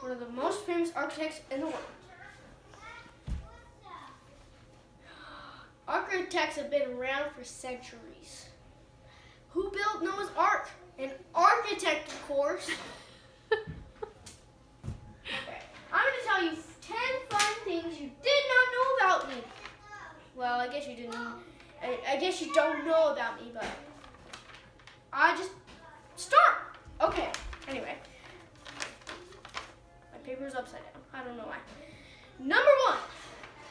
one of the most famous architects in the world. Architects have been around for centuries. Who built Noah's Ark? An architect, of course. Okay, I'm going to tell you 10 fun things you did not know about me. Well, I guess you didn't. I guess you don't know about me, but I just start. Okay, anyway. My paper's upside down. I don't know why. Number 1.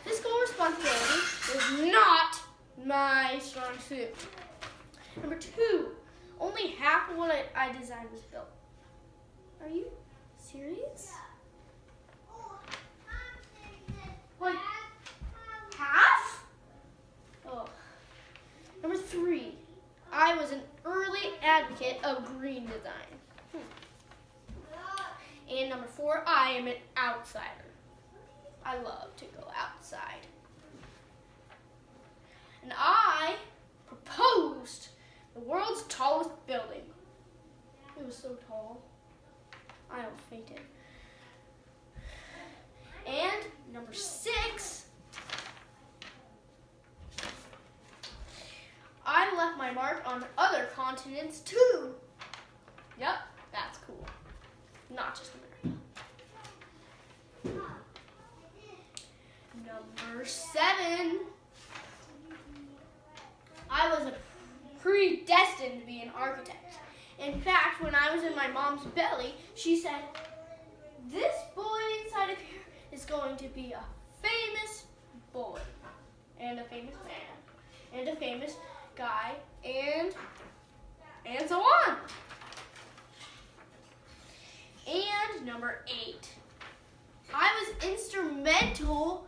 Fiscal responsibility is not my strong suit. Number 2. Only half of what I designed was built. Are you serious? Like, half? Oh. Number 3. I was an early advocate of green design. And number 4, I am an outsider. I love to go outside. And I proposed the world's tallest building. It was so tall, I almost fainted. And number 6, I left my mark on other continents too. Yep, that's cool. Not just America. Number 7, I was predestined to be an architect. In fact, when I was in my mom's belly, she said, this boy inside of here is going to be a famous boy, and a famous man, and a famous guy, and so on. And number 8, I was instrumental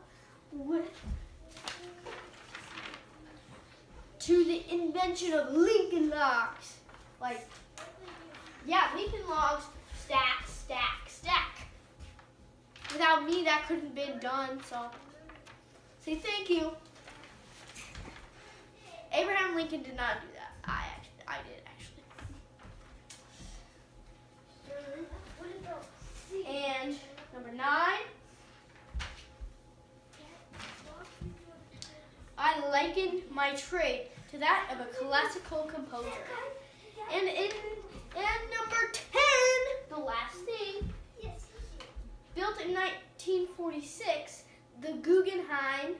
to the invention of Lincoln logs. Like, yeah, Lincoln logs stack, stack, stack. Without me, that couldn't have been done, so say thank you. Abraham Lincoln did not do that. I did, actually. And number 9, I likened my trade to that of a classical composer. And number 10, the last thing, built in 1946, the Guggenheim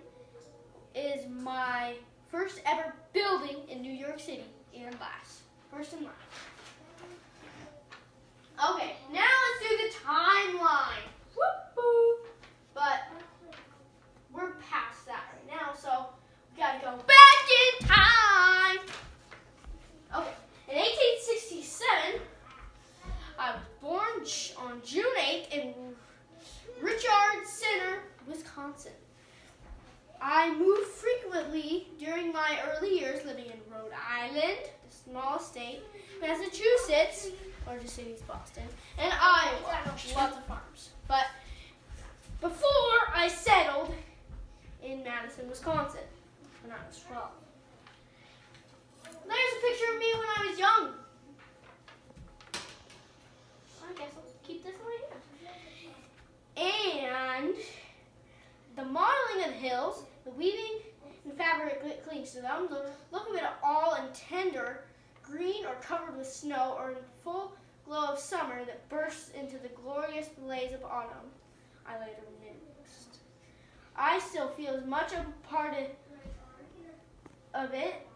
is my first ever building in New York City, and last. First and last. Okay, now let's do the timeline. Whoop-hoo. But we're past that right now, so we gotta go back in time. Okay, in 1867, I was born on June 8th in Richard Center, Wisconsin. I moved frequently during my early years, living in Rhode Island, the small state, Massachusetts, largest city is Boston, and Iowa, lots of farms. But before I settled in Madison, Wisconsin, when I was 12. There's a picture of me when I was young. I guess I'll keep this right here. And the modeling of the hills, the weaving and fabric clings to them, the look of it all in tender green or covered with snow, or in full glow of summer that bursts into the glorious blaze of autumn, I later mixed. I still feel as much a part of it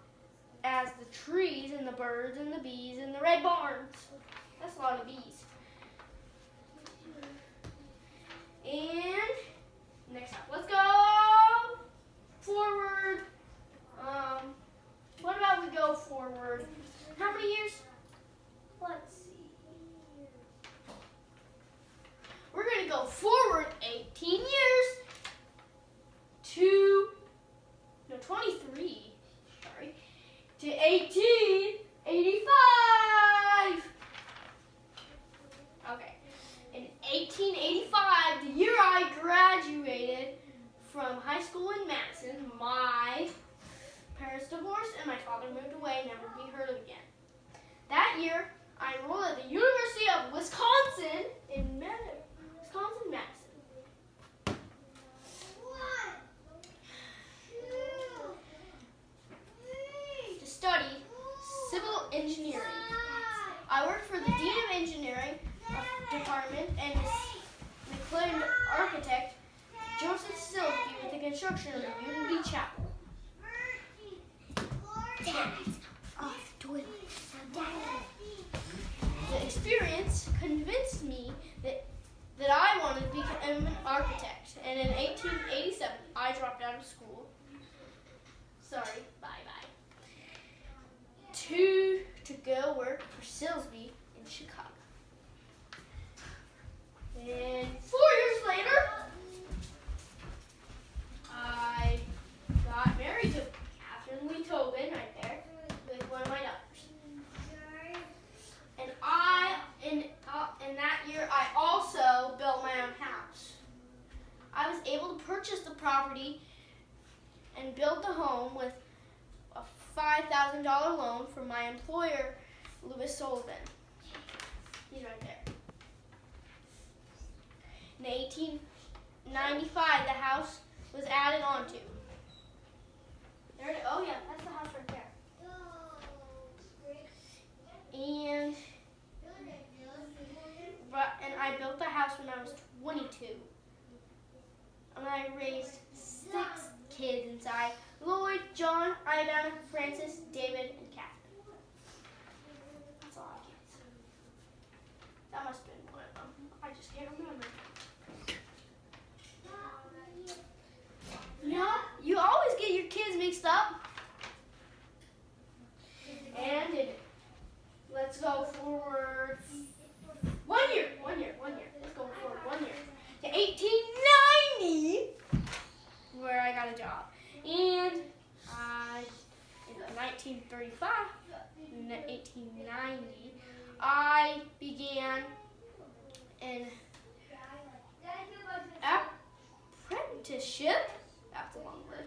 as the trees and the birds and the bees and the red barns. That's a lot of bees. And next up, let's go forward. What about we go forward? How many years? Let's see. We're going to go forward 18 years to 23. Sorry. To 1885. Okay. In 1885, the year I graduated from high school in Madison, my parents divorced and my father moved away, never to be heard of again. That year, I enrolled at the University of Wisconsin in Wisconsin, Madison. To study civil engineering. I worked for the Dean of Engineering Department and the acclaimed architect Joseph Silsby with the construction of the Unity Chapel. The experience convinced me that I wanted to become an architect, and in 1887 I dropped out of school. Sorry, bye-bye. To go work for Silsby in Chicago. And 4 years later, I got married to Catherine Lee Tobin right there with one of my daughters. And in that year, I also built my own house. I was able to purchase the property and build the home with a $5,000 loan from my employer, Louis Sullivan. He's right there. In 1895, the house was added onto. There it is. Oh yeah, that's the house right there. And I built the house when I was 22. And I raised 6 kids inside: Lloyd, John, Ida, Francis, David, and Catherine. That's a lot of kids. That must have been one of them. I just can't remember. Yeah, you always get your kids mixed up. And let's go forward 1 year. Let's go forward 1 year. To 1890, where I got a job. And in 1890, I began an apprenticeship, that's a long word,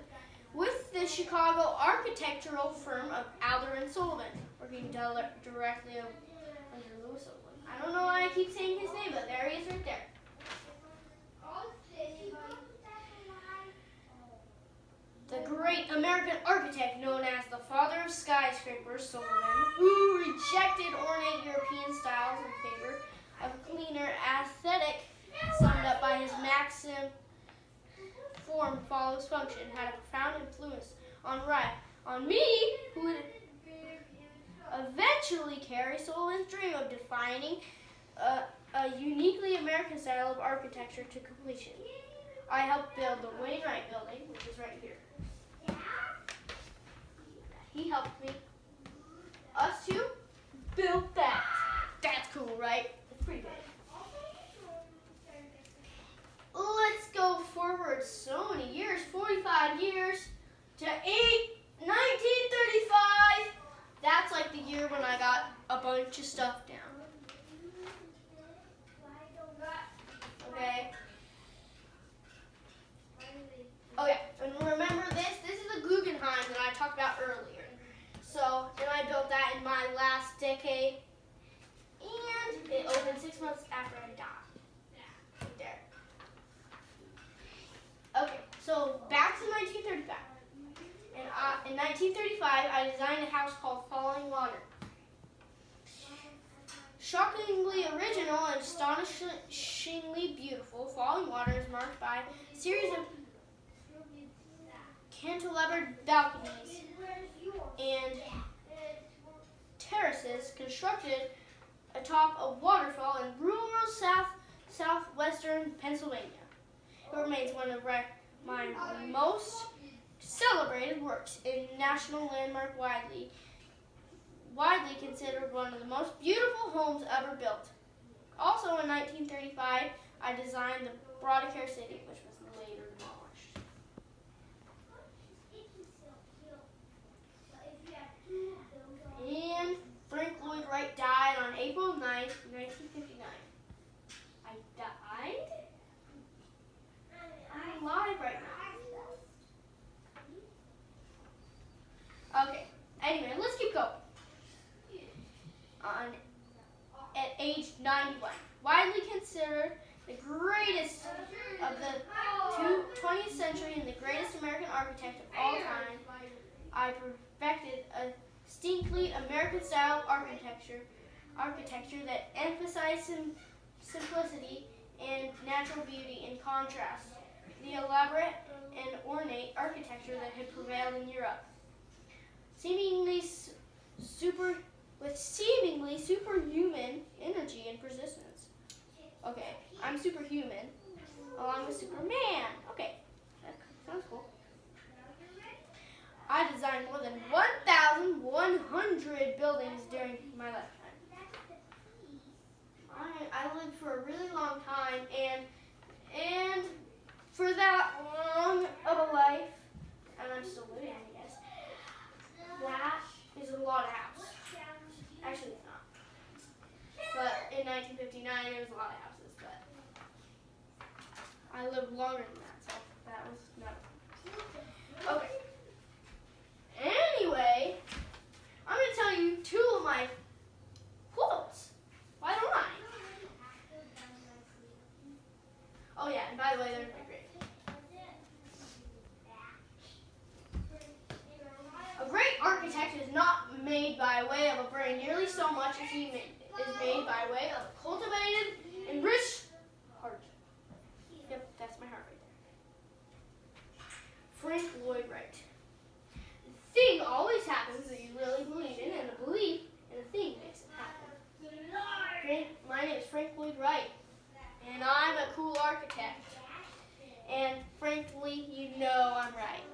with the Chicago architectural firm of Alder and Sullivan, working directly under Louis Sullivan. I don't know why I keep saying his name, but there he is right there. The great American architect known as the father of skyscrapers, Sullivan, who rejected ornate European styles in favor of a cleaner aesthetic, summed up by his maxim, form follows function, had a profound influence on me, who would eventually carry Sullivan's dream of defining a uniquely American style of architecture to completion. I helped build the Lloyd Wright building, which is right here. He helped me. Us two built that. That's cool, right? It's pretty big. Let's go forward so many years, 45 years, to 1935. That's like the year when I got a bunch of stuff down. Okay. Oh yeah, and remember this is the Guggenheim that I talked about earlier. So, then I built that in my last decade, and it opened 6 months after I died. Right there. Okay, so back to 1935. In 1935, I designed a house called Falling Water. Shockingly original and astonishingly beautiful, Falling Water is marked by a series of cantilevered balconies and terraces constructed atop a waterfall in rural southwestern Pennsylvania. It remains one of my most celebrated works, a national landmark, widely considered one of the most beautiful homes ever built. Also in 1935, I designed the Broadacre City, which was later demolished. And Frank Lloyd Wright died on April 9th, 1959. I died? I'm alive right now. Okay, anyway, let's keep going. At age 91, widely considered the greatest of the 20th century and the greatest American architect of all time, I perfected a distinctly American-style architecture that emphasized simplicity and natural beauty in contrast to the elaborate and ornate architecture that had prevailed in Europe. With seemingly superhuman energy and persistence. Okay, I'm superhuman, along with Superman. Okay, that sounds cool. I designed more than 1,100 buildings during my lifetime. I lived for a really long time, and for that long of a life, and I'm still living, I guess, that is a lot of house. Actually, it's not. But in 1959, there was a lot of houses, but I lived longer than that, so that was not. Okay. Anyway, I'm going to tell you two of my quotes. Why don't I? Oh yeah, and by the way, there's my grade. A great architect is not made by way of a brain nearly so much as he is made by way of a cultivated and rich heart. Yep, that's my heart right there. Frank Lloyd Wright. The thing always happens that you really believe in, and the belief in the thing makes it happen. My name is Frank Lloyd Wright, and I'm a cool architect. And frankly, you know I'm right.